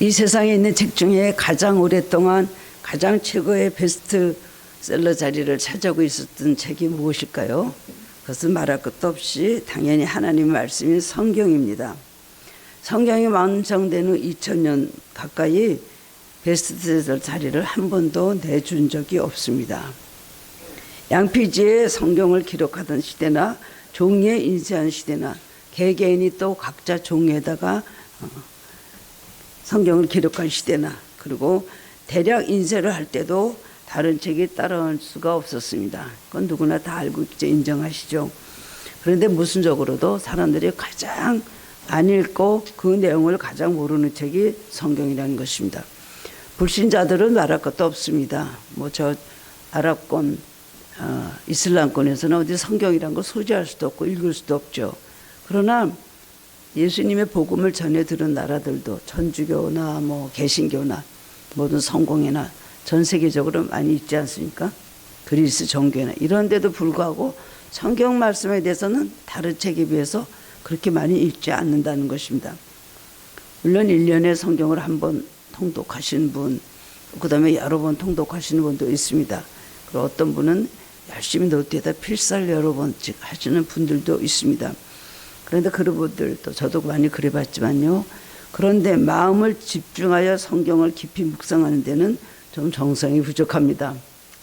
이 세상에 있는 책 중에 가장 오랫동안 가장 최고의 베스트셀러 자리를 차지하고 있었던 책이 무엇일까요? 그것은 말할 것도 없이 당연히 하나님의 말씀인 성경입니다. 성경이 완성된 후 2000년 가까이 베스트셀러 자리를 한 번도 내준 적이 없습니다. 양피지에 성경을 기록하던 시대나 종이에 인쇄한 시대나 개개인이 또 각자 종이에다가 성경을 기록한 시대나 그리고 대략 인쇄를 할 때도 다른 책이 따라올 수가 없었습니다. 그건 누구나 다 알고 있죠. 인정하시죠. 그런데 무슨적으로도 사람들이 가장 안 읽고 그 내용을 가장 모르는 책이 성경이라는 것입니다. 불신자들은 말할 것도 없습니다. 저 아랍권, 이슬람권에서는 어디 성경이라는 걸 소지할 수도 없고 읽을 수도 없죠. 그러나 예수님의 복음을 전해 들은 나라들도 천주교나 개신교나 모든 성공회나 전 세계적으로 많이 있지 않습니까? 그리스 정교회나 이런 데도 불구하고 성경 말씀에 대해서는 다른 책에 비해서 그렇게 많이 읽지 않는다는 것입니다. 물론 1년에 성경을 한 번 통독하신 분, 그 다음에 여러 번 통독하시는 분도 있습니다. 그리고 어떤 분은 열심히 노트에다 필사를 여러 번씩 하시는 분들도 있습니다. 그런데 그런 분들도 저도 많이 그래봤지만요. 그런데 마음을 집중하여 성경을 깊이 묵상하는 데는 좀 정성이 부족합니다.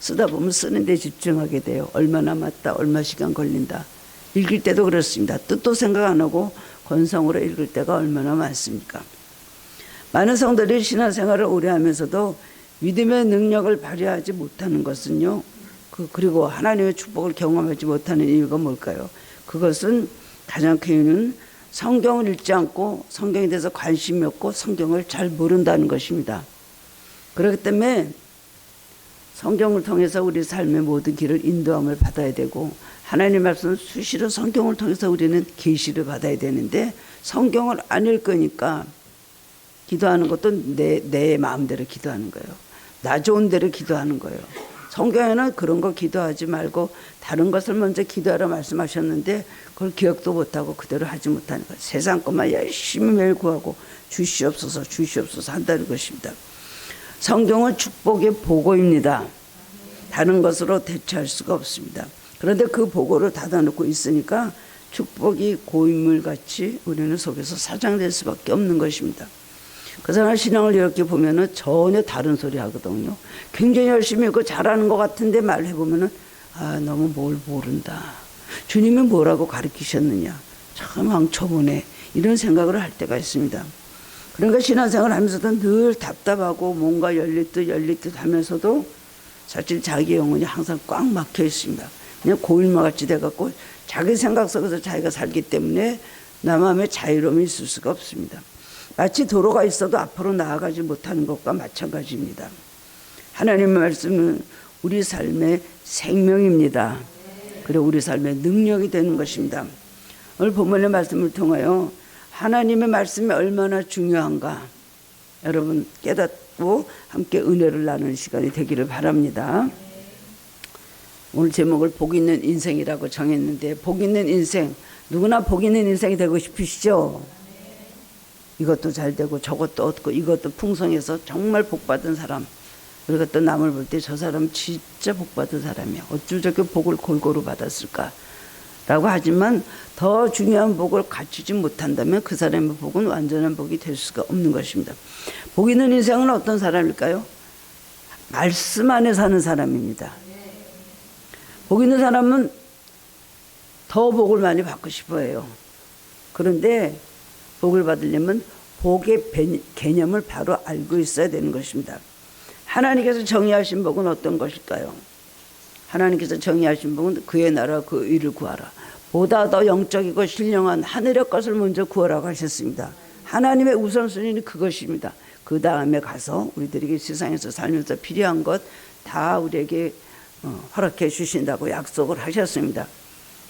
쓰다 보면 쓰는 데 집중하게 돼요. 얼마 남았다, 얼마 시간 걸린다. 읽을 때도 그렇습니다. 뜻도 생각 안 하고 건성으로 읽을 때가 얼마나 많습니까? 많은 성도들이 신앙생활을 오래 하면서도 믿음의 능력을 발휘하지 못하는 것은요. 그리고 하나님의 축복을 경험하지 못하는 이유가 뭘까요? 그것은 가장 큰 이유는 성경을 읽지 않고 성경에 대해서 관심이 없고 성경을 잘 모른다는 것입니다. 그렇기 때문에 성경을 통해서 우리 삶의 모든 길을 인도함을 받아야 되고 하나님의 말씀은 수시로 성경을 통해서 우리는 계시를 받아야 되는데 성경을 안 읽으니까 기도하는 것도 내 마음대로 기도하는 거예요. 나 좋은 대로 기도하는 거예요. 성경에는 그런 거 기도하지 말고 다른 것을 먼저 기도하라 말씀하셨는데 그걸 기억도 못하고 그대로 하지 못하는 거예요. 세상 것만 열심히 매일 구하고 주시옵소서 주시옵소서 한다는 것입니다. 성경은 축복의 보고입니다. 다른 것으로 대체할 수가 없습니다. 그런데 그 보고를 닫아놓고 있으니까 축복이 고인물같이 우리는 속에서 사장될 수밖에 없는 것입니다. 그 사람 신앙을 이렇게 보면은 전혀 다른 소리 하거든요. 굉장히 열심히 했고 잘하는 것 같은데 말해보면은 너무 뭘 모른다. 주님이 뭐라고 가르치셨느냐. 참 황초보네. 이런 생각을 할 때가 있습니다. 그러니까 신앙생활 하면서도 늘 답답하고 뭔가 열릴 듯 하면서도 사실 자기 영혼이 항상 꽉 막혀 있습니다. 그냥 고일마같이 돼갖고 자기 생각 속에서 자기가 살기 때문에 나 마음에 자유로움이 있을 수가 없습니다. 마치 도로가 있어도 앞으로 나아가지 못하는 것과 마찬가지입니다. 하나님의 말씀은 우리 삶의 생명입니다. 그리고 우리 삶의 능력이 되는 것입니다. 오늘 본문의 말씀을 통하여 하나님의 말씀이 얼마나 중요한가 여러분 깨닫고 함께 은혜를 나누는 시간이 되기를 바랍니다. 오늘 제목을 복 있는 인생이라고 정했는데 복 있는 인생, 누구나 복 있는 인생이 되고 싶으시죠? 이것도 잘 되고 저것도 얻고 이것도 풍성해서 정말 복받은 사람, 우리가 또 남을 볼 때 저 사람 진짜 복받은 사람이야. 어쩜 저렇게 복을 골고루 받았을까? 라고 하지만 더 중요한 복을 갖추지 못한다면 그 사람의 복은 완전한 복이 될 수가 없는 것입니다. 복 있는 인생은 어떤 사람일까요? 말씀 안에 사는 사람입니다. 복 있는 사람은 더 복을 많이 받고 싶어 해요. 그런데 복을 받으려면 복의 개념을 바로 알고 있어야 되는 것입니다. 하나님께서 정의하신 복은 어떤 것일까요? 하나님께서 정의하신 복은 그의 나라 그 의를 구하라. 보다 더 영적이고 신령한 하늘의 것을 먼저 구하라고 하셨습니다. 하나님의 우선순위는 그것입니다. 그 다음에 가서 우리들에게 세상에서 살면서 필요한 것 다 우리에게 허락해 주신다고 약속을 하셨습니다.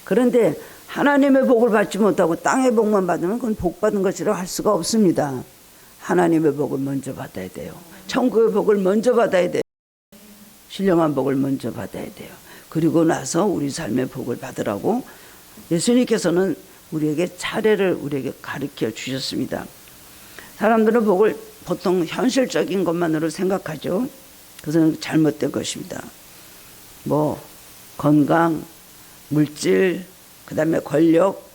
그런데 하나님의 복을 받지 못하고 땅의 복만 받으면 그건 복 받은 것이라고 할 수가 없습니다. 하나님의 복을 먼저 받아야 돼요. 천국의 복을 먼저 받아야 돼요. 신령한 복을 먼저 받아야 돼요. 그리고 나서 우리 삶의 복을 받으라고 예수님께서는 우리에게 차례를 우리에게 가르쳐 주셨습니다. 사람들은 복을 보통 현실적인 것만으로 생각하죠. 그것은 잘못된 것입니다. 뭐 건강, 물질, 그 다음에 권력,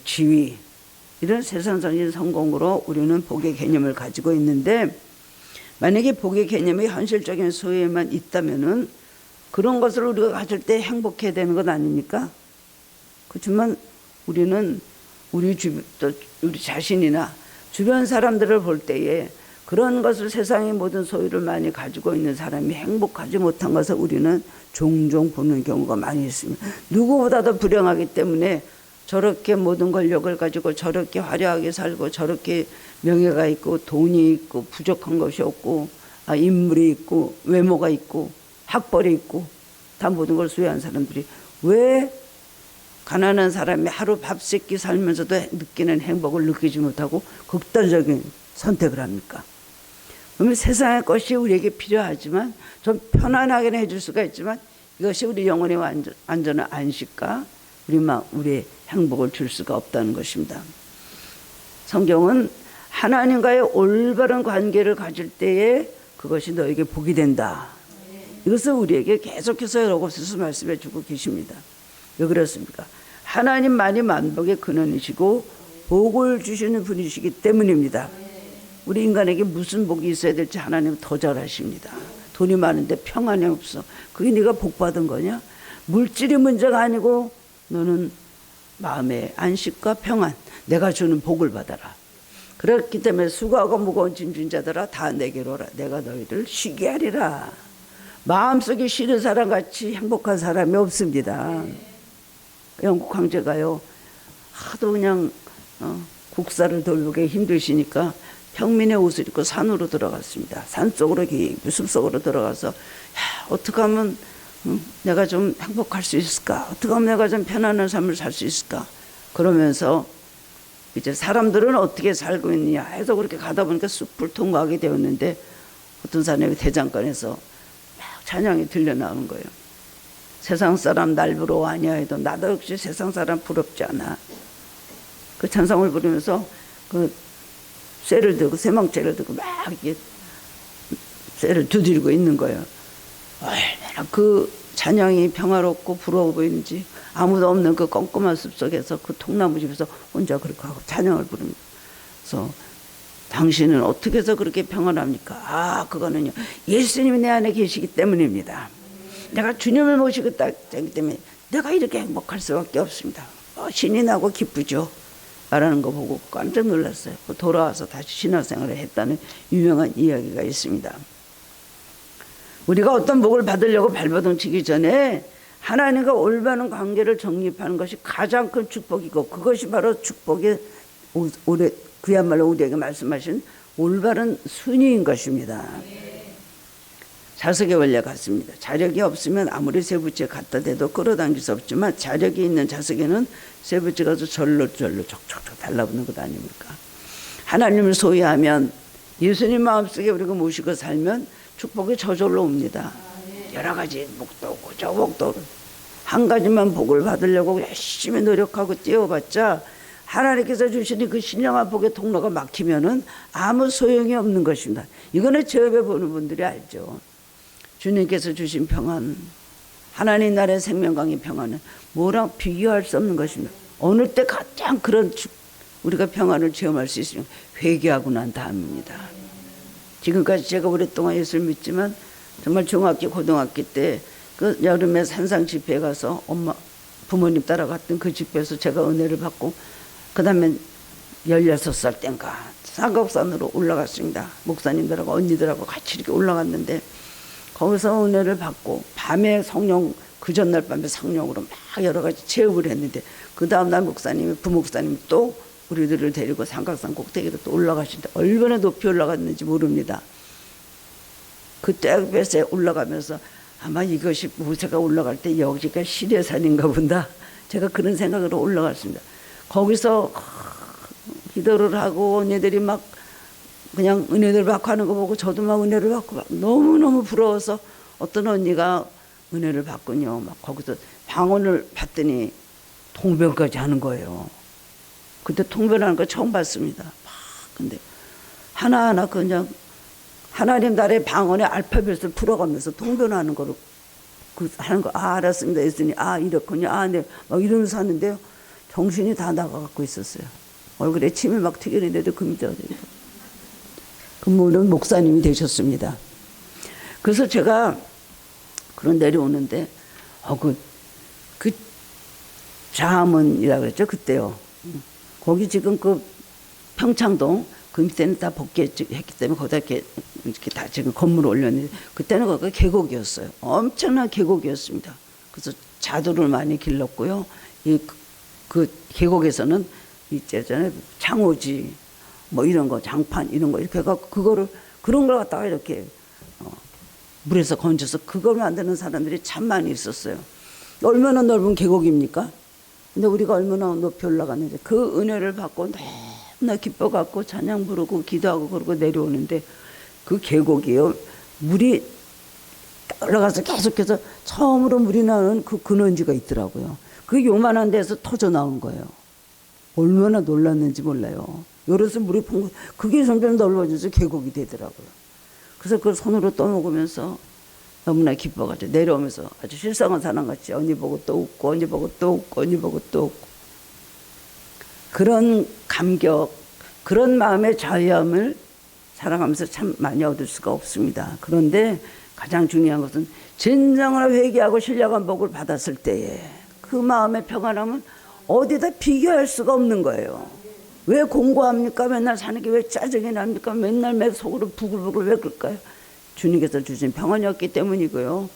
지위, 이런 세상적인 성공으로 우리는 복의 개념을 가지고 있는데, 만약에 복의 개념이 현실적인 소유에만 있다면은 그런 것을 우리가 가질 때 행복해야 되는 것 아닙니까? 그렇지만 우리는 우리 자신이나 주변 사람들을 볼 때에 그런 것을, 세상의 모든 소유를 많이 가지고 있는 사람이 행복하지 못한 것을 우리는 종종 보는 경우가 많이 있습니다. 누구보다도 불행하기 때문에 저렇게 모든 권력을 가지고 저렇게 화려하게 살고 저렇게 명예가 있고 돈이 있고 부족한 것이 없고 인물이 있고 외모가 있고 학벌이 있고 다 모든 걸 소유한 사람들이 왜 가난한 사람이 하루 밥 세 끼 살면서도 느끼는 행복을 느끼지 못하고 극단적인 선택을 합니까? 그러면 세상의 것이 우리에게 필요하지만 좀 편안하게 해줄 수가 있지만 이것이 우리 영혼의 완전한 안식과 우리의 행복을 줄 수가 없다는 것입니다. 성경은 하나님과의 올바른 관계를 가질 때에 그것이 너에게 복이 된다. 이것을 우리에게 계속해서 여러 곳에서 말씀해 주고 계십니다. 왜 그렇습니까? 하나님만이 만복의 근원이시고 복을 주시는 분이시기 때문입니다. 우리 인간에게 무슨 복이 있어야 될지 하나님은 더 잘 아십니다. 돈이 많은데 평안이 없어. 그게 네가 복 받은 거냐? 물질이 문제가 아니고 너는 마음의 안식과 평안, 내가 주는 복을 받아라. 그렇기 때문에 수고하고 무거운 짐진 자들아 다 내게로 오라. 내가 너희를 쉬게 하리라. 마음속에 쉬는 사람같이 행복한 사람이 없습니다. 영국 황제가요, 하도 그냥 국사를 돌보기 힘드시니까 평민의 옷을 입고 산으로 들어갔습니다. 산속으로 깊이 숲속으로 들어가서 어떻게 하면 내가 좀 행복할 수 있을까? 어떻게 하면 내가 좀 편안한 삶을 살 수 있을까? 그러면서 이제 사람들은 어떻게 살고 있느냐 해서 그렇게 가다 보니까 숲을 통과하게 되었는데 어떤 사람이 대장간에서 막 찬양이 들려 나오는 거예요. 세상 사람 날 부러워 아니하여도 나도 역시 세상 사람 부럽지 않아. 그 찬송을 부르면서 그 쇠를 들고 쇠망치를 들고 막 이렇게 쇠를 두드리고 있는 거예요. 얼마나 그 찬양이 평화롭고 부러워 보이는지, 아무도 없는 그 껌껌한 숲속에서 그 통나무 집에서 혼자 그렇게 하고 찬양을 부릅니다. 그래서 당신은 어떻게 해서 그렇게 평안합니까? 그거는요, 예수님이 내 안에 계시기 때문입니다. 내가 주님을 모시기 때문에 내가 이렇게 행복할 수밖에 없습니다. 신이 나고 기쁘죠. 말하는 거 보고 깜짝 놀랐어요. 돌아와서 다시 신앙생활을 했다는 유명한 이야기가 있습니다. 우리가 어떤 복을 받으려고 발버둥 치기 전에 하나님과 올바른 관계를 정립하는 것이 가장 큰 축복이고, 그것이 바로 축복의 그야말로 우리에게 말씀하신 올바른 순위인 것입니다. 자석의 원리 같습니다. 자력이 없으면 아무리 쇠붙이에 갖다 대도 끌어당길 수 없지만, 자력이 있는 자석에는 쇠붙이가 절로 촉촉촉 달라붙는 것 아닙니까? 하나님을 소유하면, 예수님 마음속에 우리가 모시고 살면 축복이 저절로 옵니다. 여러 가지 복도 오고 저 복도 오고, 한 가지만 복을 받으려고 열심히 노력하고 뛰어봤자 하나님께서 주시는 그 신령한 복의 통로가 막히면은 아무 소용이 없는 것입니다. 이거는 제 옆에 보는 분들이 알죠. 주님께서 주신 평안, 하나님 나라의 생명강의 평안은 뭐랑 비교할 수 없는 것입니다. 어느 때 가장 그런 우리가 평안을 체험할 수 있으면 회개하고 난 다음입니다. 지금까지 제가 오랫동안 예수를 믿지만 정말 중학교 고등학교 때 그 여름에 산상 집회에 가서 부모님 따라갔던 그 집회에서 제가 은혜를 받고, 그 다음에 16살 땐가 사각산으로 올라갔습니다. 목사님들하고 언니들하고 같이 이렇게 올라갔는데, 거기서 은혜를 받고 밤에 성령, 그 전날 밤에 성령으로 막 여러 가지 체험을 했는데, 그 다음날 부목사님이 또 우리들을 데리고 삼각산 꼭대기로 또 올라가시는데 얼마나 높이 올라갔는지 모릅니다. 그때 뱃에 올라가면서 아마 이것이 모세가 올라갈 때 여기가 시내산인가 본다, 제가 그런 생각으로 올라갔습니다. 거기서 기도를 하고 언니들이 막 그냥 은혜를 받고 하는 거 보고 저도 막 은혜를 받고 너무너무 부러워서, 어떤 언니가 은혜를 받군요. 막 거기서 방언을 받더니 통변까지 하는 거예요. 그때 통변하는 거 처음 봤습니다. 근데 하나하나 그냥 하나님 나라의 방언의 알파벳을 풀어가면서 통변하는 거로 그 하는 거. 아, 알았습니다 했더니 아, 이렇군요. 아, 네. 막 이러면서 하는데요. 정신이 다 나가갖고 있었어요. 얼굴에 침이 막 튀기는데도 그 밑에 그분은 목사님이 되셨습니다. 그래서 제가 그런 내려오는데 그 자문이라고 그랬죠 그때요. 거기 지금 그 평창동 그 밑에는 다 복귀했기 때문에 거기다 이렇게 다 지금 건물을 올렸는데 그때는 거기가 계곡이었어요. 엄청난 계곡이었습니다. 그래서 자두를 많이 길렀고요. 그 계곡에서는 있잖아요. 창호지 뭐 이런 거 장판 이런 거 이렇게 해서 그런 걸 갖다가 이렇게 물에서 건져서 그걸 만드는 사람들이 참 많이 있었어요. 얼마나 넓은 계곡입니까? 근데 우리가 얼마나 높이 올라갔는데 그 은혜를 받고 너무나 기뻐갖고 찬양 부르고 기도하고 그러고 내려오는데 그 계곡이요. 물이 올라가서 계속해서 처음으로 물이 나오는 그 근원지가 있더라고요. 그 요만한 데서 터져 나온 거예요. 얼마나 놀랐는지 몰라요. 요래서 물이 그게 점점 넓어져서 계곡이 되더라고요. 그래서 그걸 손으로 떠먹으면서 너무나 기뻐가지고 내려오면서 아주 실상한 사람같이 언니 보고 또 웃고 언니 보고 또 웃고 언니 보고 또 웃고 그런 감격 그런 마음의 자유함을 살아가면서 참 많이 얻을 수가 없습니다. 그런데 가장 중요한 것은 진정으로 회개하고 신령한 복을 받았을 때에 그 마음의 평안함은 어디다 비교할 수가 없는 거예요. 왜 공고합니까? 맨날 사는 게 왜 짜증이 납니까? 맨날 매 속으로 부글부글 왜 그럴까요? 주님께서 주신 평안이었기 때문이고요.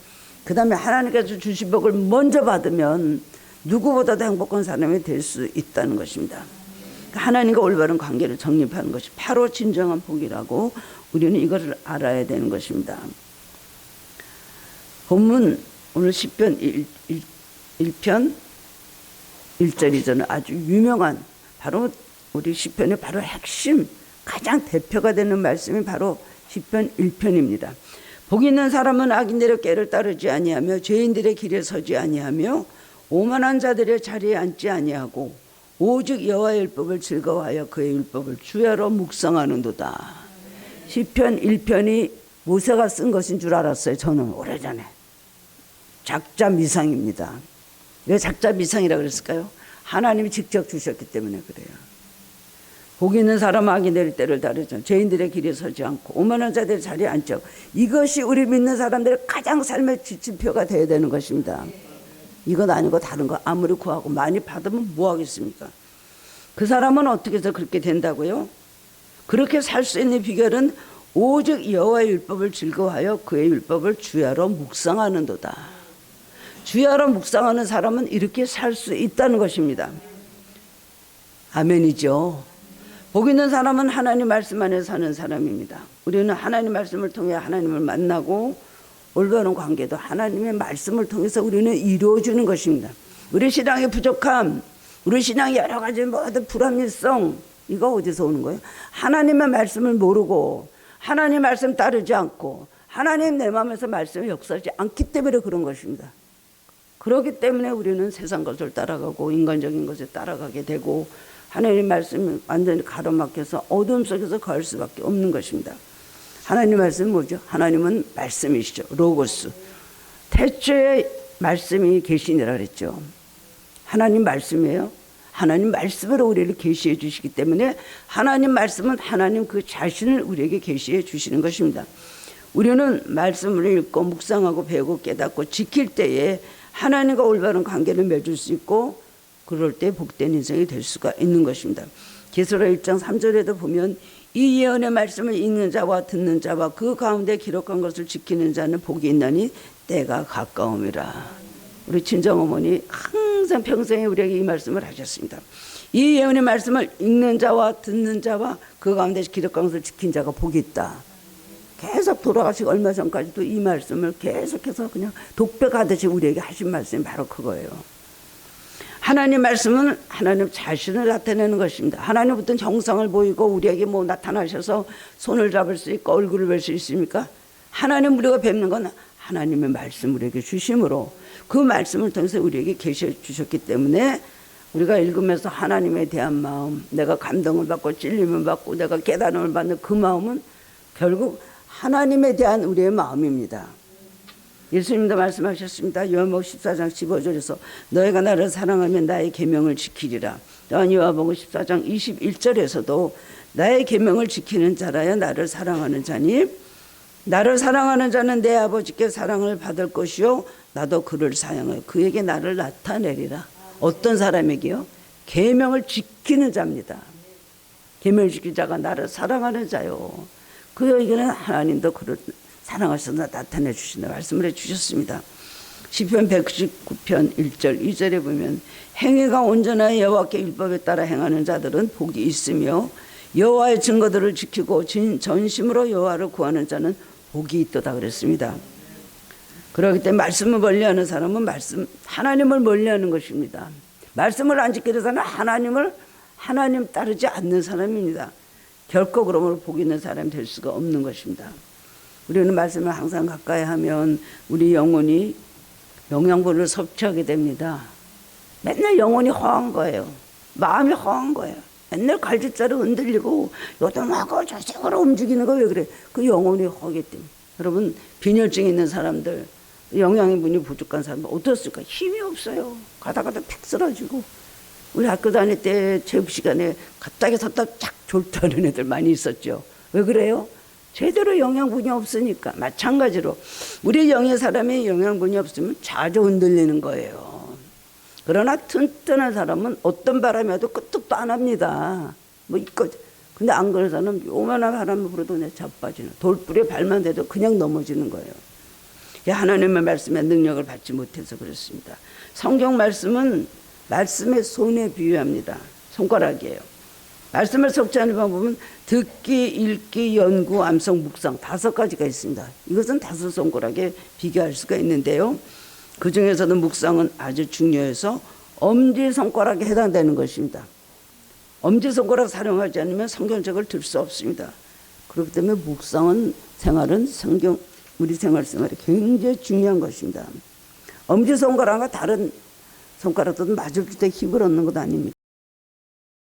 그 다음에 하나님께서 주신 복을 먼저 받으면 누구보다도 행복한 사람이 될 수 있다는 것입니다. 하나님과 올바른 관계를 정립하는 것이 바로 진정한 복이라고 우리는 이것을 알아야 되는 것입니다. 본문 오늘 시편 1편 1절 2절은 아주 유명한 바로 우리 시편의 바로 핵심 가장 대표가 되는 말씀이 바로 시편 1편입니다. 복 있는 사람은 악인들의 꾀를 따르지 아니하며 죄인들의 길에 서지 아니하며 오만한 자들의 자리에 앉지 아니하고 오직 여호와의 율법을 즐거워하여 그의 율법을 주야로 묵상하는도다. 시편 1편이 모세가 쓴 것인 줄 알았어요. 저는 오래전에. 작자 미상입니다. 왜 작자 미상이라고 그랬을까요? 하나님이 직접 주셨기 때문에 그래요. 복 있는 사람 악인들의 때를 다르죠. 죄인들의 길에 서지 않고 오만한 자들의 자리에 앉지 않고 이것이 우리 믿는 사람들의 가장 삶의 지침표가 되어야 되는 것입니다. 이건 아니고 다른 거 아무리 구하고 많이 받으면 뭐 하겠습니까? 그 사람은 어떻게 해서 그렇게 된다고요? 그렇게 살 수 있는 비결은 오직 여호와의 율법을 즐거워하여 그의 율법을 주야로 묵상하는도다. 주야로 묵상하는 사람은 이렇게 살 수 있다는 것입니다. 아멘이죠. 복 있는 사람은 하나님 말씀 안에 사는 사람입니다. 우리는 하나님 말씀을 통해 하나님을 만나고 올바른 관계도 하나님의 말씀을 통해서 우리는 이루어주는 것입니다. 우리 신앙의 부족함, 우리 신앙의 여러 가지 모든 불합리성 이거 어디서 오는 거예요? 하나님의 말씀을 모르고 하나님 말씀 따르지 않고 하나님 내 마음에서 말씀을 역사하지 않기 때문에 그런 것입니다. 그렇기 때문에 우리는 세상 것을 따라가고 인간적인 것을 따라가게 되고 하나님 말씀이 완전히 가로막혀서 어둠 속에서 걸 수밖에 없는 것입니다. 하나님 말씀은 뭐죠? 하나님은 말씀이시죠. 로고스. 태초에 말씀이 계시니라 그랬죠. 하나님 말씀이에요. 하나님 말씀으로 우리를 계시해 주시기 때문에 하나님 말씀은 하나님 그 자신을 우리에게 계시해 주시는 것입니다. 우리는 말씀을 읽고 묵상하고 배우고 깨닫고 지킬 때에 하나님과 올바른 관계를 맺을 수 있고 그럴 때 복된 인생이 될 수가 있는 것입니다. 계시록 1장 3절에도 보면 이 예언의 말씀을 읽는 자와 듣는 자와 그 가운데 기록한 것을 지키는 자는 복이 있나니 때가 가까움이라. 우리 친정어머니 항상 평생에 우리에게 이 말씀을 하셨습니다. 이 예언의 말씀을 읽는 자와 듣는 자와 그 가운데 기록한 것을 지킨 자가 복이 있다. 계속 돌아가시고 얼마 전까지도 이 말씀을 계속해서 그냥 독백하듯이 우리에게 하신 말씀이 바로 그거예요. 하나님 말씀은 하나님 자신을 나타내는 것입니다. 하나님 어떤 형상을 보이고 우리에게 뭐 나타나셔서 손을 잡을 수 있고 얼굴을 뵐 수 있습니까? 하나님 우리가 뵙는 건 하나님의 말씀 우리에게 주심으로 그 말씀을 통해서 우리에게 계시해 주셨기 때문에 우리가 읽으면서 하나님에 대한 마음, 내가 감동을 받고 찔림을 받고 내가 깨달음을 받는 그 마음은 결국 하나님에 대한 우리의 마음입니다. 예수님도 말씀하셨습니다. 요한복음 14장 15절에서 너희가 나를 사랑하면 나의 계명을 지키리라. 또한 요한복음 14장 21절에서도 나의 계명을 지키는 자라야 나를 사랑하는 자니 나를 사랑하는 자는 내 아버지께 사랑을 받을 것이요 나도 그를 사랑하여 그에게 나를 나타내리라. 어떤 사람에게요? 계명을 지키는 자입니다. 계명을 지키는 자가 나를 사랑하는 자요. 그에게는 하나님도 그를 사랑하셔서 나타내 주신다 말씀을 해주셨습니다. 시편 119편 1절 2절에 보면 행위가 온전하여 여호와께 율법에 따라 행하는 자들은 복이 있으며 여호와의 증거들을 지키고 전심으로 여호와를 구하는 자는 복이 있도다 그랬습니다. 그렇기 때문에 말씀을 멀리하는 사람은 하나님을 멀리하는 것입니다. 말씀을 안 지키는 사람은 하나님 따르지 않는 사람입니다. 결코 그러므로 복 있는 사람이 될 수가 없는 것입니다. 우리는 말씀을 항상 가까이 하면 우리 영혼이 영양분을 섭취하게 됩니다. 맨날 영혼이 허한 거예요. 마음이 허한 거예요. 맨날 갈짓자로 흔들리고 요동하고 저쪽으로 움직이는 거 왜 그래? 그 영혼이 허기 때문에. 여러분 빈혈증 있는 사람들, 영양분이 부족한 사람들 어떻습니까? 힘이 없어요. 가다 픽 쓰러지고. 우리 학교 다닐 때 체육 시간에 갑자기 섰다 쫙 졸도하는 애들 많이 있었죠. 왜 그래요? 제대로 영양분이 없으니까. 마찬가지로 우리 영의 사람이 영양분이 없으면 자주 흔들리는 거예요. 그러나 튼튼한 사람은 어떤 바람이 와도 끄떡도 안 합니다. 뭐 있거든. 근데 안 그런 사람은 요만한 바람이 불어도 내 자빠지는, 돌불에 발만 대도 그냥 넘어지는 거예요. 하나님의 말씀에 능력을 받지 못해서 그렇습니다. 성경 말씀은 말씀의 손에 비유합니다. 손가락이에요. 말씀을 섭취하는 방법은 듣기, 읽기, 연구, 암송, 묵상 5가지가 있습니다. 이것은 5 손가락에 비교할 수가 있는데요. 그 중에서도 묵상은 아주 중요해서 엄지손가락에 해당되는 것입니다. 엄지손가락 사용하지 않으면 성경책을 들 수 없습니다. 그렇기 때문에 묵상은 우리 생활 생활에 굉장히 중요한 것입니다. 엄지손가락과 다른 손가락들은 맞을 때 힘을 얻는 것 아닙니다.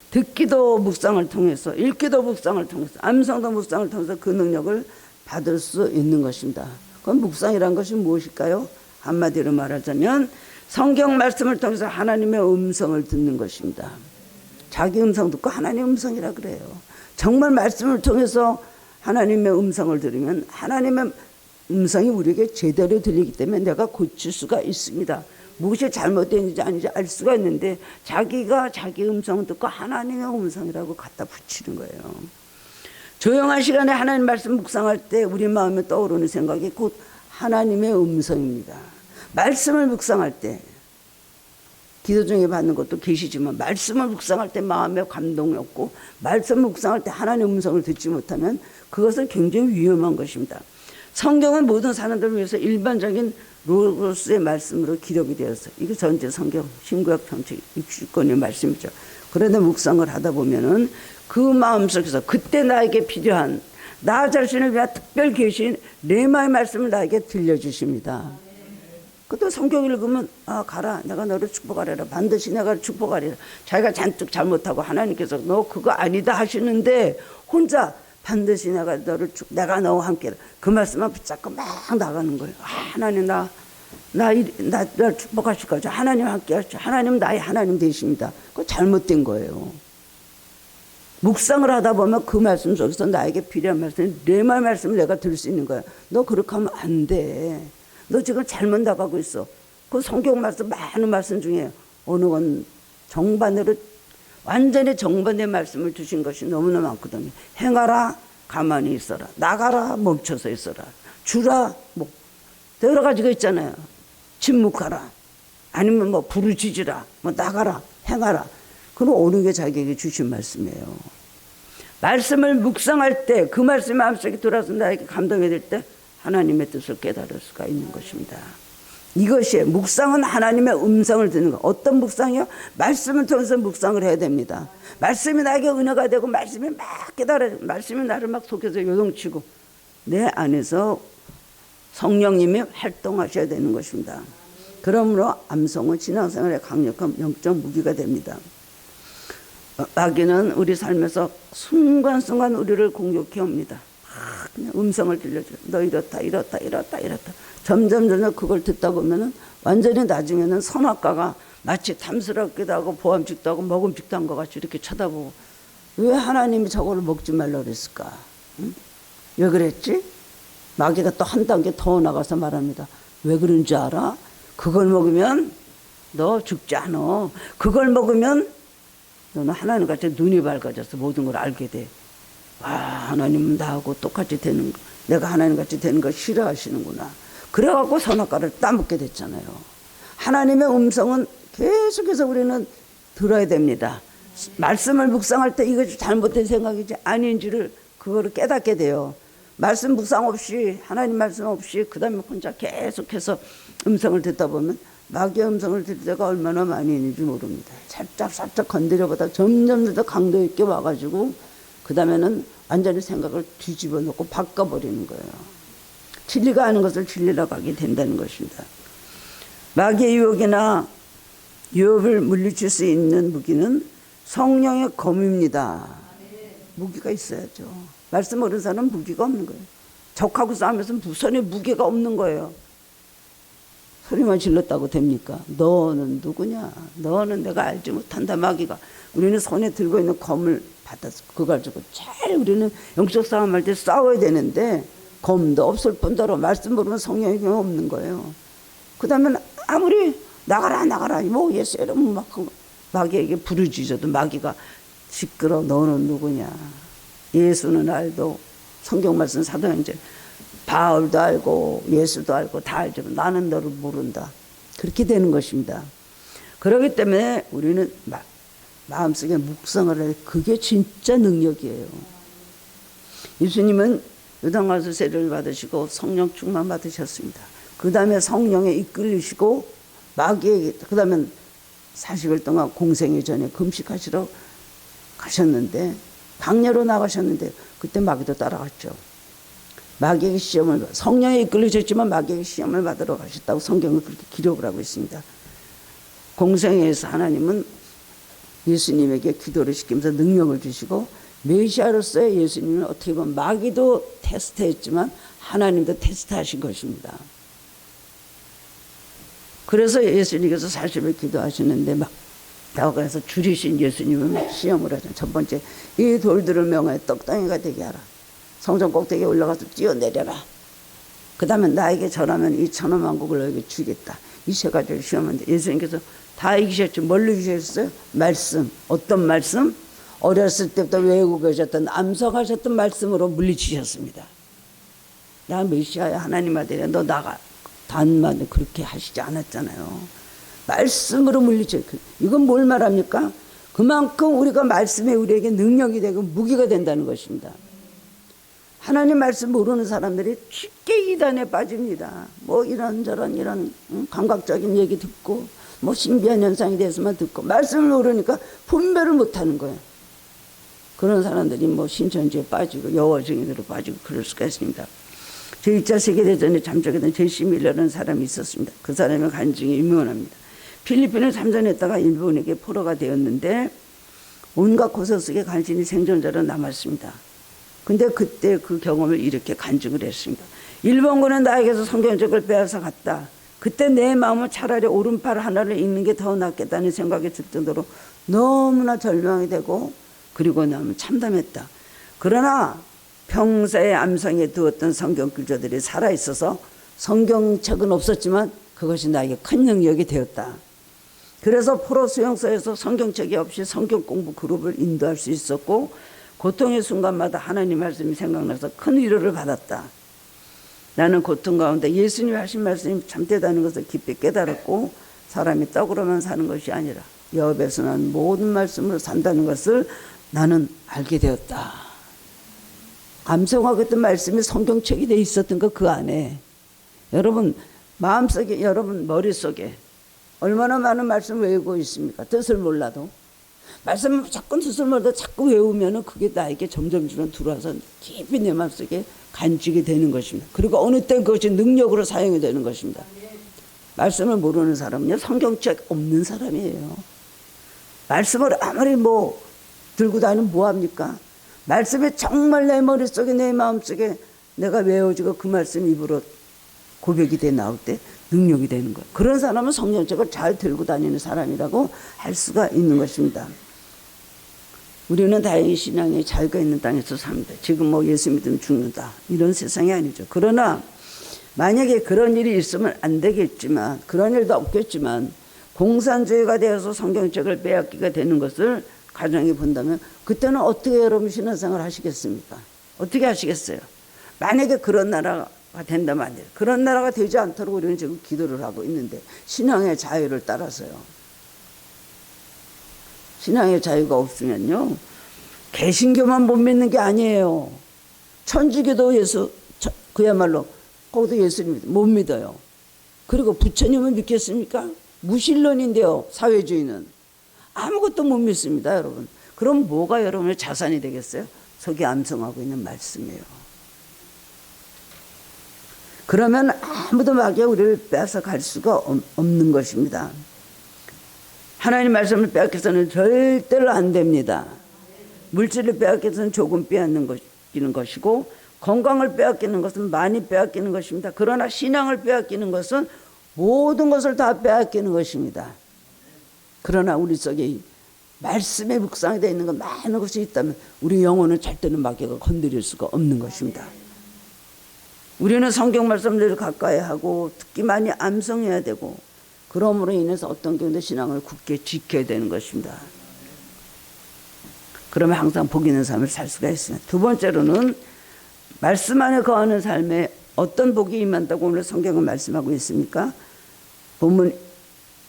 듣기도 묵상을 통해서, 읽기도 묵상을 통해서, 암송도 묵상을 통해서 그 능력을 받을 수 있는 것입니다. 그럼 묵상이란 것이 무엇일까요? 한마디로 말하자면 성경 말씀을 통해서 하나님의 음성을 듣는 것입니다. 자기 음성 듣고 하나님의 음성이라 그래요. 정말 말씀을 통해서 하나님의 음성을 들으면 하나님의 음성이 우리에게 제대로 들리기 때문에 내가 고칠 수가 있습니다. 무엇이 잘못되는지 아닌지 알 수가 있는데 자기가 자기 음성을 듣고 하나님의 음성이라고 갖다 붙이는 거예요. 조용한 시간에 하나님 말씀 묵상할 때 우리 마음에 떠오르는 생각이 곧 하나님의 음성입니다. 말씀을 묵상할 때 기도 중에 받는 것도 계시지만 말씀을 묵상할 때 마음에 감동이 없고 말씀을 묵상할 때 하나님의 음성을 듣지 못하면 그것은 굉장히 위험한 것입니다. 성경은 모든 사람들을 위해서 일반적인 로고스의 말씀으로 기록이 되었어요. 이게 전체 성경 신구약 전체 60권의 말씀이죠. 그런데 묵상을 하다 보면은 그 마음속에서 그때 나에게 필요한 나 자신을 위한 특별 계신 레마의 말씀을 나에게 들려주십니다. 그때 성경 읽으면 가라 내가 너를 축복하리라 반드시 내가 축복하리라. 자기가 잔뜩 잘못하고 하나님께서 너 그거 아니다 하시는데 혼자 반드시 내가 너와 함께라. 그 말씀만 붙잡고 막 나가는 거예요. 하나님 나 축복하실 거죠. 하나님 함께 하시죠. 하나님 나의 하나님 되십니다. 그거 잘못된 거예요. 묵상을 하다 보면 그 말씀 속에서 나에게 필요한 말씀, 레마 말씀을 내가 들을 수 있는 거야. 너 그렇게 하면 안 돼. 너 지금 잘못 나가고 있어. 그 성경 말씀 많은 말씀 중에 어느 건 정반대로 완전히 정반대 말씀을 주신 것이 너무나 많거든요. 행하라 가만히 있어라. 나가라 멈춰서 있어라. 주라 뭐 여러 가지가 있잖아요. 침묵하라. 아니면 뭐 부르짖으라. 뭐 나가라. 행하라. 그럼 어느 게 자기에게 주신 말씀이에요. 말씀을 묵상할 때 그 말씀이 마음속에 들어와서 나에게 감동이 될 때 하나님의 뜻을 깨달을 수가 있는 것입니다. 이것이 묵상은 하나님의 음성을 듣는 것. 어떤 묵상이요? 말씀을 통해서 묵상을 해야 됩니다. 말씀이 나에게 은혜가 되고 말씀이 막 깨달아요. 말씀이 나를 막 속에서 요동치고 내 안에서 성령님이 활동하셔야 되는 것입니다. 그러므로 암송은 신앙생활의 강력한 영적 무기가 됩니다. 마귀는 우리 삶에서 순간순간 우리를 공격해 옵니다. 그냥 음성을 들려줘요. 너 이렇다 이렇다 이렇다 이렇다. 점점 그걸 듣다 보면은 완전히 나중에는 선악과가 마치 탐스럽기도 하고 보암직도 하고 먹음직도 한 것 같이 이렇게 쳐다보고, 왜 하나님이 저거를 먹지 말라 그랬을까? 응? 왜 그랬지? 마귀가 또 한 단계 더 나가서 말합니다. 왜 그런 줄 알아? 그걸 먹으면 너 죽지 않아. 그걸 먹으면 너는 하나님같이 눈이 밝아져서 모든 걸 알게 돼. 와, 하나님은 나하고 똑같이 되는 거, 내가 하나님같이 되는 거 싫어하시는구나. 그래갖고 선악과를 따먹게 됐잖아요. 하나님의 음성은 계속해서 우리는 들어야 됩니다. 말씀을 묵상할 때 이것이 잘못된 생각이지 아닌지를 그거를 깨닫게 돼요. 말씀 묵상 없이, 하나님 말씀 없이 그 다음에 혼자 계속해서 음성을 듣다 보면 마귀의 음성을 들을 때가 얼마나 많이 있는지 모릅니다. 살짝 건드려보다 점점 더 강도 있게 와가지고 그 다음에는 완전히 생각을 뒤집어 놓고 바꿔버리는 거예요. 진리가 아닌 것을 진리라고 하게 된다는 것입니다. 마귀의 유혹이나 유혹을 물리칠 수 있는 무기는 성령의 검입니다. 무기가 있어야죠. 말씀 모르는 사람은 무기가 없는 거예요. 적하고 싸우면서 손에 무게가 없는 거예요. 소리만 질렀다고 됩니까? 너는 누구냐? 너는 내가 알지 못한다. 마귀가. 우리는 손에 들고 있는 검을 받아서 그걸 가지고 잘 우리는 영적 싸움할 때 싸워야 되는데 검도 없을 뿐더러 말씀 모르면 성령이 없는 거예요. 그 다음에 아무리 나가라 뭐 예수 이러면 막 마귀에게 부르짖어도 마귀가 시끄러. 너는 누구냐? 예수는 알도 성경 말씀 사도행전 바울도 알고 예수도 알고 다 알지만 나는 너를 모른다. 그렇게 되는 것입니다. 그렇기 때문에 우리는 마음속에 묵상을 해. 그게 진짜 능력이에요. 예수님은 요단강에서 세례를 받으시고 성령 충만 받으셨습니다. 그 다음에 성령에 이끌리시고 마귀에게, 그 다음에 40일 동안 공생의 전에 금식하시러 가셨는데, 강야로 나가셨는데 그때 마귀도 따라갔죠. 마귀에게 시험을, 성령에 이끌리셨지만 마귀에게 시험을 받으러 가셨다고 성경은 그렇게 기록을 하고 있습니다. 공생에서 하나님은 예수님에게 기도를 시키면서 능력을 주시고, 메시아로서의 예수님은 어떻게 보면 마귀도 테스트했지만 하나님도 테스트하신 것입니다. 그래서 예수님께서 40일 기도하시는데 막 나가서 줄이신 예수님은 시험을 하죠. 첫 번째, 이 돌들을 명하여 떡덩이가 되게 하라. 성전 꼭대기에 올라가서 뛰어내려라. 그 다음에 나에게 절하면 이 천하만국을 너에게 주겠다. 이 세 가지를 시험하는데 예수님께서 다 이기셨죠. 뭘로 이기셨어요? 말씀. 어떤 말씀? 어렸을 때부터 외우고 계셨던, 암송하셨던 말씀으로 물리치셨습니다. 나 메시아야, 하나님 아들이야, 너 나가. 단만 그렇게 하시지 않았잖아요. 말씀으로 물리쳐. 이건 뭘 말합니까? 그만큼 우리가 말씀에 우리에게 능력이 되고 무기가 된다는 것입니다. 하나님 말씀 모르는 사람들이 쉽게 이단에 빠집니다. 뭐 이런저런 이런 감각적인 얘기 듣고 뭐 신비한 현상에 대해서만 듣고 말씀을 모르니까 분별을 못하는 거예요. 그런 사람들이 뭐 신천지에 빠지고 여호와증인으로 빠지고 그럴 수가 있습니다. 제2차 세계대전에 참석했던 제시 밀러라는 사람이 있었습니다. 그 사람의 간증이 유명합니다. 필리핀을 참전했다가 일본에게 포로가 되었는데 온갖 고소 속에 간신히 생존자로 남았습니다. 근데 그때 그 경험을 이렇게 간증을 했습니다. 일본군은 나에게서 성경책을 빼앗아 갔다. 그때 내 마음은 차라리 오른팔 하나를 읽는 게 더 낫겠다는 생각이 들 정도로 너무나 절망이 되고, 그리고 나면 참담했다. 그러나 평소에 암송에 두었던 성경 글자들이 살아있어서 성경책은 없었지만 그것이 나에게 큰 능력이 되었다. 그래서 포로 수용소에서 성경책이 없이 성경 공부 그룹을 인도할 수 있었고, 고통의 순간마다 하나님 말씀이 생각나서 큰 위로를 받았다. 나는 고통 가운데 예수님이 하신 말씀이 참되다는 것을 깊이 깨달았고, 사람이 떡으로만 사는 것이 아니라 여호와에서 난 모든 말씀으로 산다는 것을 나는 알게 되었다. 암송하고 있던 말씀이 성경책이 돼 있었던 거 그 안에. 여러분 마음속에, 여러분 머릿속에 얼마나 많은 말씀을 외우고 있습니까? 뜻을 몰라도. 말씀을 자꾸 뜻을 몰라도 자꾸 외우면 그게 나에게 점점 들어와서 깊이 내 마음속에 간직이 되는 것입니다. 그리고 어느 때 그것이 능력으로 사용이 되는 것입니다. 말씀을 모르는 사람은요, 성경책 없는 사람이에요. 말씀을 아무리 뭐 들고 다니면 뭐합니까? 말씀이 정말 내 머릿속에 내 마음속에 내가 외워지고 그 말씀 입으로 고백이 돼 나올 때 능력이 되는 거예요. 그런 사람은 성경책을 잘 들고 다니는 사람이라고 할 수가 있는 것입니다. 우리는 다행히 신앙의 자유가 있는 땅에서 삽니다. 지금 뭐 예수 믿으면 죽는다 이런 세상이 아니죠. 그러나 만약에 그런 일이 있으면 안 되겠지만, 그런 일도 없겠지만, 공산주의가 되어서 성경책을 빼앗기게 되는 것을 가정에 본다면 그때는 어떻게 여러분 신앙생활 하시겠습니까? 어떻게 하시겠어요? 만약에 그런 나라가 된다면 안 돼요. 그런 나라가 되지 않도록 우리는 지금 기도를 하고 있는데, 신앙의 자유를 따라서요. 신앙의 자유가 없으면요, 개신교만 못 믿는 게 아니에요. 천주교도 예수, 그야말로 거기도 예수님 못 믿어요. 그리고 부처님은 믿겠습니까? 무신론인데요, 사회주의는. 아무것도 못 믿습니다, 여러분. 그럼 뭐가 여러분의 자산이 되겠어요? 속이 암송하고 있는 말씀이에요. 그러면 아무도 막에 우리를 빼앗아갈 수가 없는 것입니다. 하나님 말씀을 빼앗겨서는 절대로 안 됩니다. 물질을 빼앗겨서는 조금 빼앗는 것이고, 건강을 빼앗기는 것은 많이 빼앗기는 것입니다. 그러나 신앙을 빼앗기는 것은 모든 것을 다 빼앗기는 것입니다. 그러나 우리 속에 말씀에 묵상되어 있는 것 많은 것이 있다면 우리 영혼은 절대로 마귀가 건드릴 수가 없는 것입니다. 우리는 성경 말씀들을 가까이 하고 특히 많이 암송해야 되고, 그러므로 인해서 어떤 경우도 신앙을 굳게 지켜야 되는 것입니다. 그러면 항상 복 있는 삶을 살 수가 있습니다. 두 번째로는 말씀 안에 거하는 삶에 어떤 복이 임한다고 오늘 성경은 말씀하고 있습니까? 본문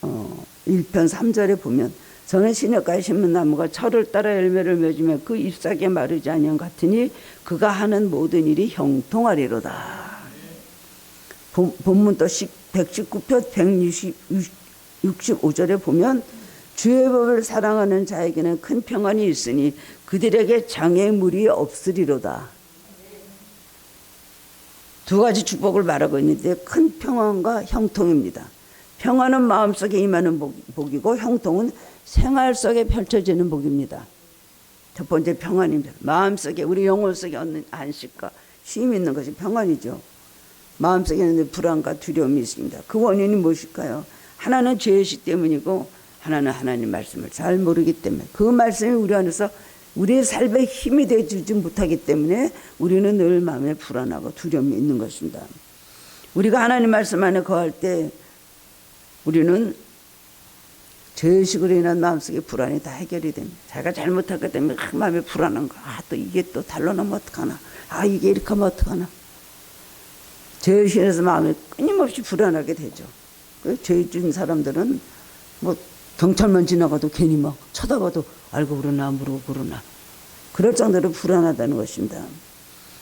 1편 3절에 보면, 저는 시냇가에 심은 나무가 철을 따라 열매를 맺으며 그 잎사귀에 마르지 아니한 같으니 그가 하는 모든 일이 형통하리로다. 본문 또 119편 165절에 보면, 주의 법을 사랑하는 자에게는 큰 평안이 있으니 그들에게 장애물이 없으리로다. 두 가지 축복을 말하고 있는데, 큰 평안과 형통입니다. 평안은 마음속에 임하는 복이고, 형통은 생활 속에 펼쳐지는 복입니다. 첫 번째 평안입니다. 마음속에, 우리 영혼 속에 얻는 안식과 쉼이 있는 것이 평안이죠. 마음속에 있는 불안과 두려움이 있습니다. 그 원인이 무엇일까요? 하나는 죄의식 때문이고, 하나는 하나님 말씀을 잘 모르기 때문에, 그 말씀이 우리 안에서 우리의 삶에 힘이 되지 못하기 때문에 우리는 늘 마음에 불안하고 두려움이 있는 것입니다. 우리가 하나님 말씀 안에 거할 때 우리는 죄의식으로 인한 마음속의 불안이 다 해결이 됩니다. 자기가 잘못했기 때문에 마음에 불안한 거. 또 이게 또 달러나면 어떡하나. 이게 이렇게 하면 어떡하나. 죄의식에서 마음이 끊임없이 불안하게 되죠. 죄 지은 사람들은 뭐 경찰만 지나가도 괜히 막 쳐다봐도 알고 그러나 모르고 그러나, 그럴 정도로 불안하다는 것입니다.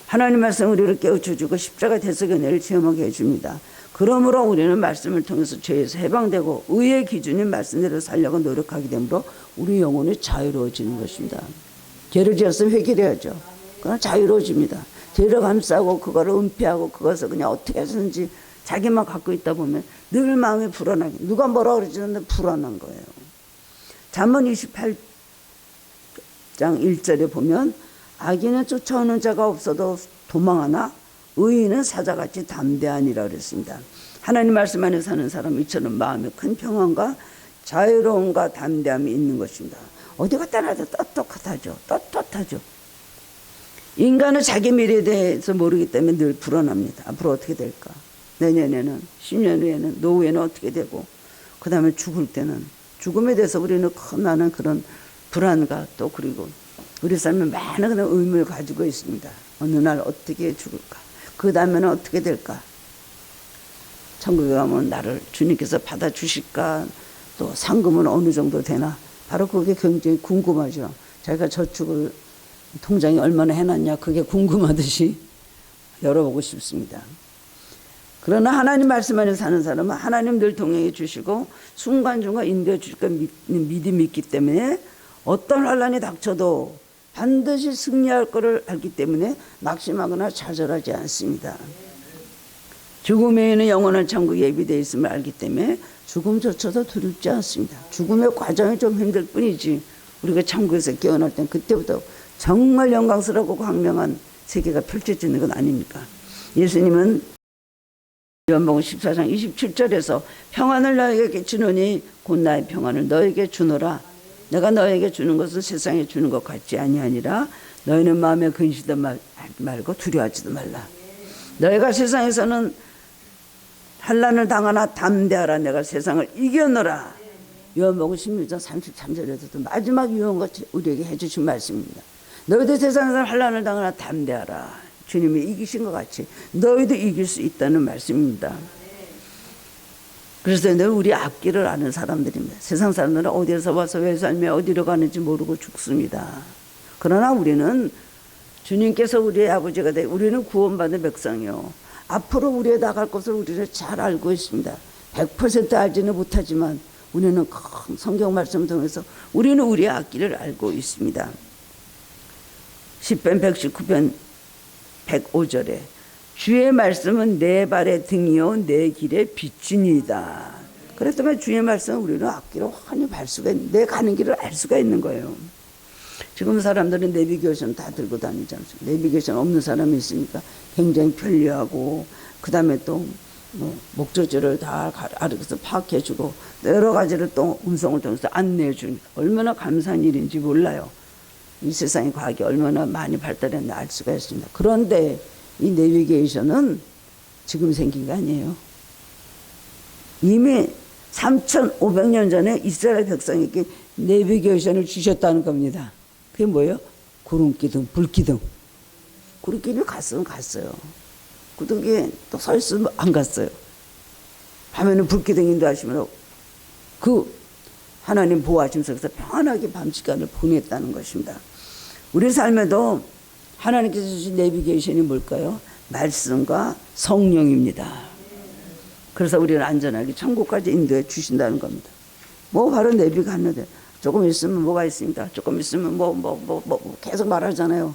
하나님 말씀 우리를 깨우쳐주고 십자가 대속의 은혜를 체험하게 해줍니다. 그러므로 우리는 말씀을 통해서 죄에서 해방되고 의의 기준인 말씀대로 살려고 노력하게 되므로 우리 영혼이 자유로워지는 것입니다. 죄를 지었으면 회개해야죠. 그건 자유로워집니다. 죄를 감싸고 그거를 은폐하고 그것을 그냥 어떻게 해서든지 자기만 갖고 있다 보면 늘 마음이 불안하게, 누가 뭐라 그러지 않는데 불안한 거예요. 잠언 28장 1절에 보면, 악인은 쫓아오는 자가 없어도 도망하나 의인은 사자같이 담대하니라 그랬습니다. 하나님 말씀 안에 사는 사람은 이처럼 마음에 큰 평안과 자유로움과 담대함이 있는 것입니다. 어디 갔다 나도 떳떳하죠. 인간은 자기 미래에 대해서 모르기 때문에 늘 불안합니다. 앞으로 어떻게 될까? 내년에는, 10년 후에는, 노후에는 어떻게 되고, 그 다음에 죽을 때는, 죽음에 대해서 우리는 나는 그런 불안과 또 그리고 우리 삶에 많은 그런 의문을 가지고 있습니다. 어느 날 어떻게 죽을까? 그 다음에는 어떻게 될까? 천국에 가면 나를 주님께서 받아주실까? 또 상금은 어느 정도 되나? 바로 그게 굉장히 궁금하죠. 자기가 저축을 통장에 얼마나 해놨냐, 그게 궁금하듯이 열어보고 싶습니다. 그러나 하나님 말씀 안에 사는 사람은 하나님 늘 동행해 주시고 순간순간 인도해 주실 까 믿음이 있기 때문에 어떤 환난이 닥쳐도 반드시 승리할 것을 알기 때문에 낙심하거나 좌절하지 않습니다. 죽음에는 영원한 천국이 예비되어 있음을 알기 때문에 죽음조차도 두렵지 않습니다. 죽음의 과정이 좀 힘들 뿐이지 우리가 천국에서 깨어날 땐 그때부터 정말 영광스럽고 광명한 세계가 펼쳐지는 건 아닙니까? 예수님은 요한복음 14장 27절에서 평안을 너에게 주노니 곧 나의 평안을 너에게 주노라. 내가 너에게 주는 것은 세상에 주는 것 같지 아니하니라. 너희는 마음에 근심도 말고 두려워하지도 말라. 너희가 세상에서는 환난을 당하나 담대하라. 내가 세상을 이겨노라. 요한복음 16장 33절에서도 마지막 유언과 우리에게 해주신 말씀입니다. 너희도 세상에서 환난을 당하나 담대하라. 주님이 이기신 것 같이 너희도 이길 수 있다는 말씀입니다. 그래서 늘 우리 앞길을 아는 사람들입니다. 세상 사람들은 어디에서 와서 왜 살며 어디로 가는지 모르고 죽습니다. 그러나 우리는 주님께서 우리의 아버지가 돼 우리는 구원받은 백성이요. 앞으로 우리의 나갈 것을 우리는 잘 알고 있습니다. 100% 알지는 못하지만 우리는 큰 성경 말씀을 통해서 우리는 우리의 앞길을 알고 있습니다. 10편 119편 105절에 주의 말씀은 내 발의 등이요 내 길의 빛이니이다. 그랬더니 주의 말씀은 우리는 앞길을 환히 발 수가 있는, 내 가는 길을 알 수가 있는 거예요. 지금 사람들은 내비게이션 다 들고 다니지 않습니까? 내비게이션 없는 사람이 있으니까 굉장히 편리하고 그 다음에 또 목적지를 다 알아서 파악해주고 여러 가지를 또 음성을 통해서 안내해주니 얼마나 감사한 일인지 몰라요. 이 세상의 과학이 얼마나 많이 발달했나 알 수가 있습니다. 그런데 이 내비게이션은 지금 생긴 게 아니에요. 이미 3,500년 전에 이스라엘 백성에게 내비게이션을 주셨다는 겁니다. 그게 뭐예요? 구름기둥, 불기둥. 구름기둥이 갔으면 갔어요. 구름기둥이 또 서 있으면 안 갔어요. 밤에는 불기둥 인도하시면 그 하나님 보호하심 속에서 평안하게 밤 시간을 보냈다는 것입니다. 우리 삶에도 하나님께서 주신 내비게이션이 뭘까요? 말씀과 성령입니다. 그래서 우리를 안전하게 천국까지 인도해 주신다는 겁니다. 뭐 바로 내비가 하는데 조금 있으면 뭐가 있습니다. 조금 있으면 계속 말하잖아요.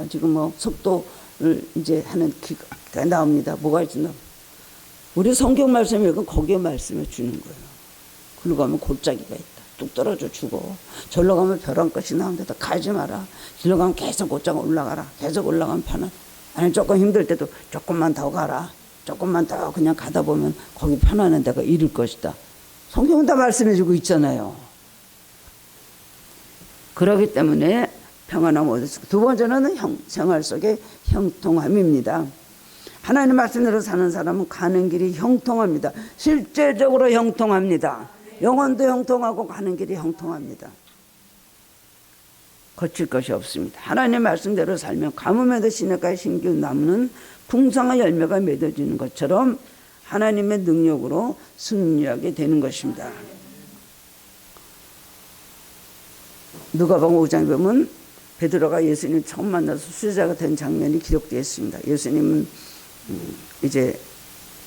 지금 속도를 이제 하는 기가 나옵니다. 뭐가 있나? 우리 성경 말씀을 읽으면 거기에 말씀해 주는 거예요. 글로 가면 골짜기가 있다. 뚝 떨어져 죽어. 절로 가면 벼랑 끝이 나오는데도 가지 마라. 절로 가면 계속 곧장 올라가라. 계속 올라가면 편안. 아니 조금 힘들 때도 조금만 더 가라. 조금만 더 그냥 가다 보면 거기 편안한 데가 이룰 것이다. 성경은 다 말씀해 주고 있잖아요. 그렇기 때문에 평안함 얻을 두 번째는 생활 속의 형통함입니다. 하나님 말씀대로 사는 사람은 가는 길이 형통합니다. 실제적으로 형통합니다. 영혼도 형통하고 가는 길이 형통합니다. 거칠 것이 없습니다. 하나님 말씀대로 살면 가뭄에도 시냇가에 심기운 나무는 풍성한 열매가 맺어지는 것처럼 하나님의 능력으로 승리하게 되는 것입니다. 누가복음 5장에 보면 베드로가 예수님을 처음 만나서 수제자가 된 장면이 기록되어 있습니다. 예수님은 이제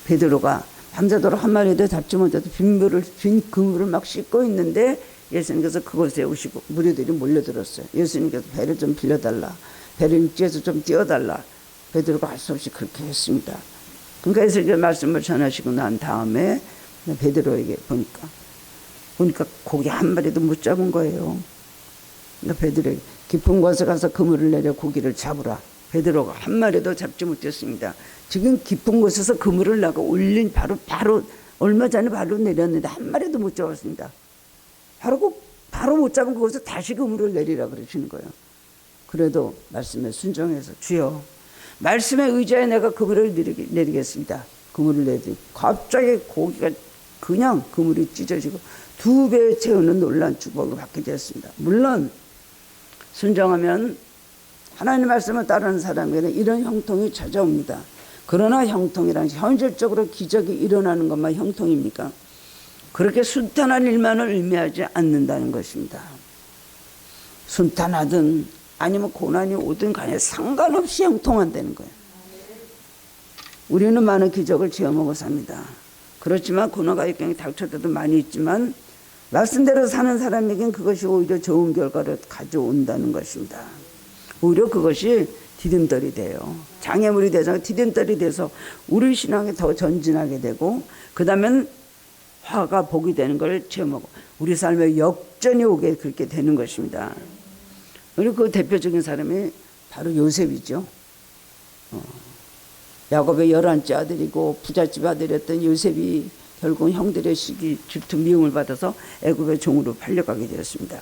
베드로가 밤새도록 한 마리도 잡지 못해도 빈 그물을 막 씻고 있는데 예수님께서 그곳에 오시고 무리들이 몰려들었어요. 예수님께서 배를 좀 빌려달라. 배를 육지에서 좀 띄워달라. 베드로가 할 수 없이 그렇게 했습니다. 그러니까 예수님께서 말씀을 전하시고 난 다음에 베드로에게 보니까 고기 한 마리도 못 잡은 거예요. 그러니까 베드로에게 깊은 곳에 가서 그물을 내려 고기를 잡으라. 베드로가 한 마리도 잡지 못했습니다. 지금 깊은 곳에서 그물을 나가 올린 바로 얼마 전에 바로 내렸는데 한 마리도 못 잡았습니다. 바로 못 잡은 그곳에서 다시 그물을 내리라 그러시는 거예요. 그래도 말씀에 순종해서 주여 말씀에 의지하여 내가 그물을 내리겠습니다. 그물을 내리 갑자기 고기가 그냥 그물이 찢어지고 2배 채우는 놀라운 축복을 받게 되었습니다. 물론 순종하면 하나님 말씀을 따르는 사람에게는 이런 형통이 찾아옵니다. 그러나 형통이란 현실적으로 기적이 일어나는 것만 형통입니까? 그렇게 순탄한 일만을 의미하지 않는다는 것입니다. 순탄하든 아니면 고난이 오든 간에 상관없이 형통한다는 거예요. 우리는 많은 기적을 지어먹어 삽니다. 그렇지만 고난과 역경이 닥칠 때도 많이 있지만 말씀대로 사는 사람에겐 그것이 오히려 좋은 결과를 가져온다는 것입니다. 오히려 그것이 디딤돌이 돼요. 장애물이 되잖아요. 디딤돌이 돼서 우리 신앙이 더 전진하게 되고, 그 다음엔 화가 복이 되는 걸 체험하고 우리 삶에 역전이 오게 그렇게 되는 것입니다. 그리고 그 대표적인 사람이 바로 요셉이죠. 야곱의 11째 아들이고 부잣집 아들이었던 요셉이 결국 형들의 시기 질투 미움을 받아서 애굽의 종으로 팔려가게 되었습니다.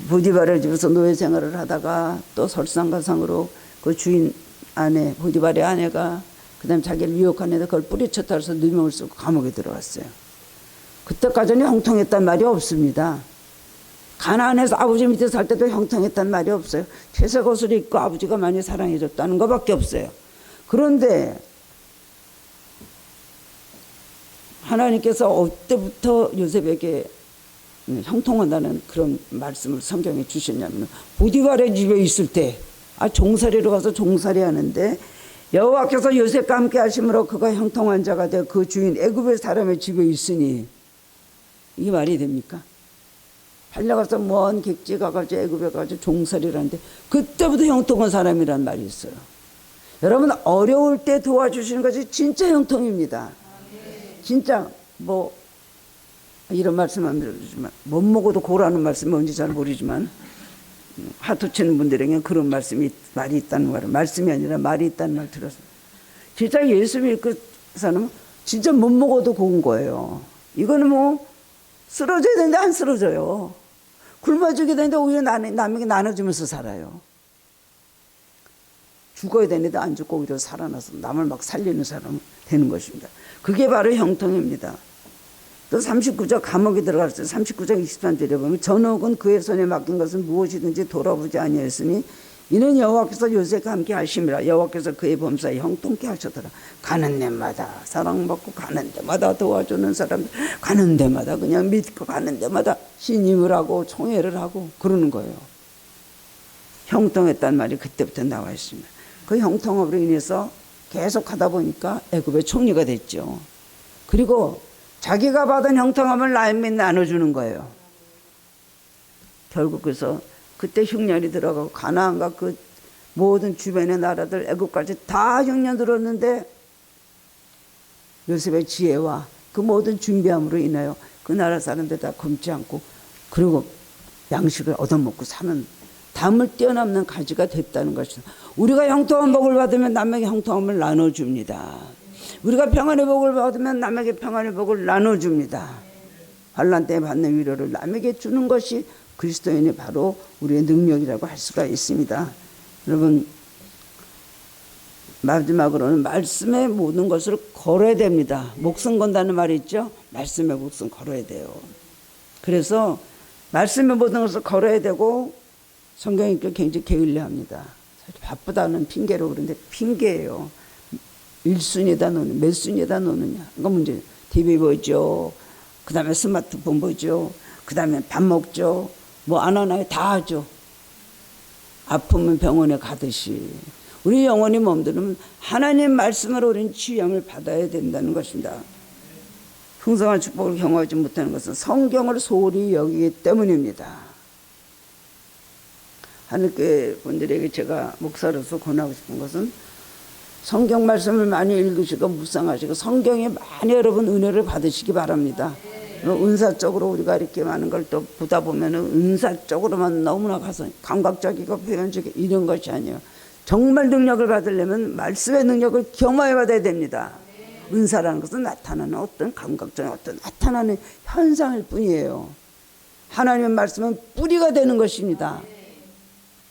보디발의 집에서 노예 생활을 하다가 또 설상가상으로 그 주인 아내, 보디발의 아내가 그다음 자기를 유혹한 애가 그걸 뿌리쳤다 해서 누명을 쓰고 감옥에 들어갔어요. 그때까지는 형통했단 말이 없습니다. 가나안에서 아버지 밑에 살 때도 형통했단 말이 없어요. 채색 옷을 입고 아버지가 많이 사랑해줬다는 것밖에 없어요. 그런데 하나님께서 어때부터 요셉에게 형통한다는 그런 말씀을 성경에 주셨냐면, 보디발의 집에 있을 때 종살이로 가서 종살이 하는데 여호와께서 요셉과 함께 하심으로 그가 형통한 자가 되어 그 주인 애굽의 사람의 집에 있으니, 이게 말이 됩니까? 팔려가서 먼 객지 가가지고 애굽에 가서 종살이를 하는데 그때부터 형통한 사람이란 말이 있어요. 여러분, 어려울 때 도와주시는 것이 진짜 형통입니다. 진짜 뭐 이런 말씀 안 드리지만 못 먹어도 고라는 말씀이 뭔지 잘 모르지만 하트 치는 분들에게는 그런 말이 있다는 거예요. 말씀이 아니라 말이 있다는 말 들었어요. 진짜 예수 믿고 사는 진짜 못 먹어도 고운 거예요. 이거는 뭐 쓰러져야 되는데 안 쓰러져요. 굶어 죽게 되는데 오히려 남에게 나눠주면서 살아요. 죽어야 되는데 안 죽고 오히려 살아나서 남을 막 살리는 사람 되는 것입니다. 그게 바로 형통입니다. 또 39절 감옥에 들어갔어요. 39장 23절에 보면 전옥은 그의 손에 맡긴 것은 무엇이든지 돌아보지 아니하였으니 이는 여호와께서 요셉과 함께 하심이라. 여호와께서 그의 범사에 형통케 하셨더라. 가는 데마다 사랑받고 가는 데마다 도와주는 사람들, 가는 데마다 그냥 믿고 가는 데마다 신임을 하고 총애를 하고 그러는 거예요. 형통했단 말이 그때부터 나와 있습니다. 그 형통으로 인해서 계속 하다 보니까 애굽의 총리가 됐죠. 그리고 자기가 받은 형통함을 남에게 나눠주는 거예요. 결국 그래서 그때 흉년이 들어가고 가나안과 그 모든 주변의 나라들 애굽까지 다 흉년 들었는데 요셉의 지혜와 그 모든 준비함으로 인하여 그 나라 사람들 다 굶지 않고 그리고 양식을 얻어먹고 사는 담을 뛰어넘는 가지가 됐다는 것이다. 우리가 형통한 복을 받으면 남에게 형통함을 나눠줍니다. 우리가 평안의 복을 받으면 남에게 평안의 복을 나눠줍니다. 환난 때 받는 위로를 남에게 주는 것이 그리스도인이 바로 우리의 능력이라고 할 수가 있습니다. 여러분, 마지막으로는 말씀의 모든 것을 걸어야 됩니다. 목숨 건다는 말이 있죠. 말씀의 목숨 걸어야 돼요. 그래서 말씀의 모든 것을 걸어야 되고 성경이 굉장히 게을리합니다. 바쁘다는 핑계로 그러는데 핑계예요. 일순위에다 노느냐, 몇 순위에다 노느냐. 그거 문제예요. TV 보죠. 그 다음에 스마트폰 보죠. 그 다음에 밥 먹죠. 뭐 안 하나요? 다 하죠. 아프면 병원에 가듯이. 우리 영혼이 몸들은 하나님 말씀으로 우리는 치유함을 받아야 된다는 것입니다. 풍성한 축복을 경험하지 못하는 것은 성경을 소홀히 여기기 때문입니다. 하늘교회 분들에게 제가 목사로서 권하고 싶은 것은 성경 말씀을 많이 읽으시고 묵상하시고 성경에 많이 여러분 은혜를 받으시기 바랍니다. 은사적으로 우리가 이렇게 많은 걸 또 보다 보면 은사적으로만 너무나 가서 감각적이고 표현적이고 이런 것이 아니에요. 정말 능력을 받으려면 말씀의 능력을 경험해 받아야 됩니다. 은사라는 것은 나타나는 어떤 감각적인 어떤 나타나는 현상일 뿐이에요. 하나님의 말씀은 뿌리가 되는 것입니다.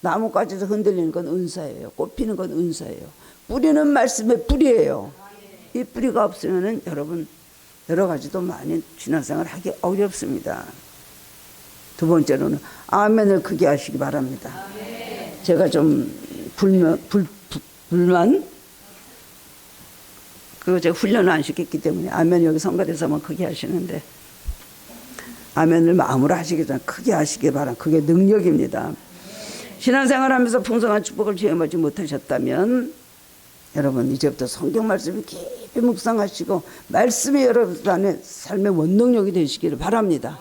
나뭇가지에서 흔들리는 건 은사예요. 꽃피는 건 은사예요. 뿌리는 말씀의 뿌리예요. 이 뿌리가 없으면 여러분 여러 가지도 많이 신앙생활 하기 어렵습니다. 두 번째로는 아멘을 크게 하시기 바랍니다. 제가 좀 불만 그거 제가 훈련을 안 시켰기 때문에 아멘 여기 성가대서만 크게 하시는데 아멘을 마음으로 하시기 전에 크게 하시기 바랍니다. 그게 능력입니다. 신앙생활하면서 풍성한 축복을 체험하지 못하셨다면 여러분 이제부터 성경 말씀을 깊이 묵상하시고 말씀이 여러분 안에 삶의 원동력이 되시기를 바랍니다.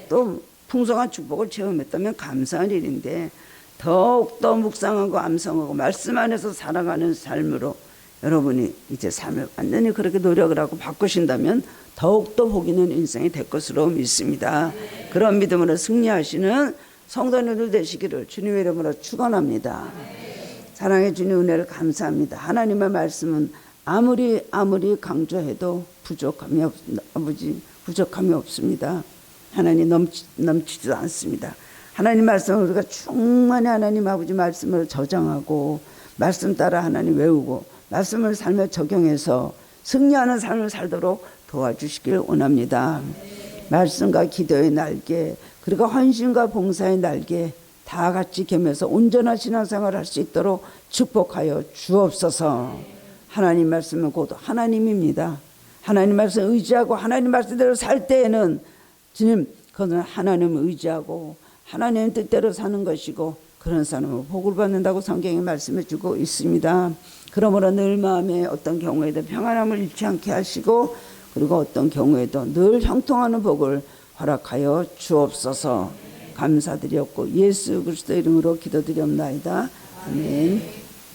또 풍성한 축복을 체험했다면 감사한 일인데 더욱더 묵상하고 암송하고 말씀 안에서 살아가는 삶으로 여러분이 이제 삶을 완전히 그렇게 노력을 하고 바꾸신다면 더욱더 복 있는 인생이 될 것으로 믿습니다. 그런 믿음으로 승리하시는 성도님들 되시기를 주님의 이름으로 축원합니다. 사랑해 주님 은혜를 감사합니다. 하나님의 말씀은 아무리 강조해도 부족함이 없습니다. 하나님 넘치지도 않습니다. 하나님 말씀을 우리가 충만히 하나님 아버지 말씀을 저장하고 말씀 따라 하나님 외우고 말씀을 삶에 적용해서 승리하는 삶을 살도록 도와주시길 원합니다. 말씀과 기도의 날개 그리고 헌신과 봉사의 날개 다 같이 겸해서 온전한 신앙생활을 할 수 있도록 축복하여 주옵소서. 하나님 말씀은 곧 하나님입니다. 하나님 말씀 의지하고 하나님 말씀대로 살 때에는 주님 그것은 하나님을 의지하고 하나님 뜻대로 사는 것이고 그런 사람은 복을 받는다고 성경에 말씀해 주고 있습니다. 그러므로 늘 마음에 어떤 경우에도 평안함을 잃지 않게 하시고 그리고 어떤 경우에도 늘 형통하는 복을 허락하여 주옵소서. 감사드렸고 예수 그리스도 이름으로 기도드렸나이다. 아멘.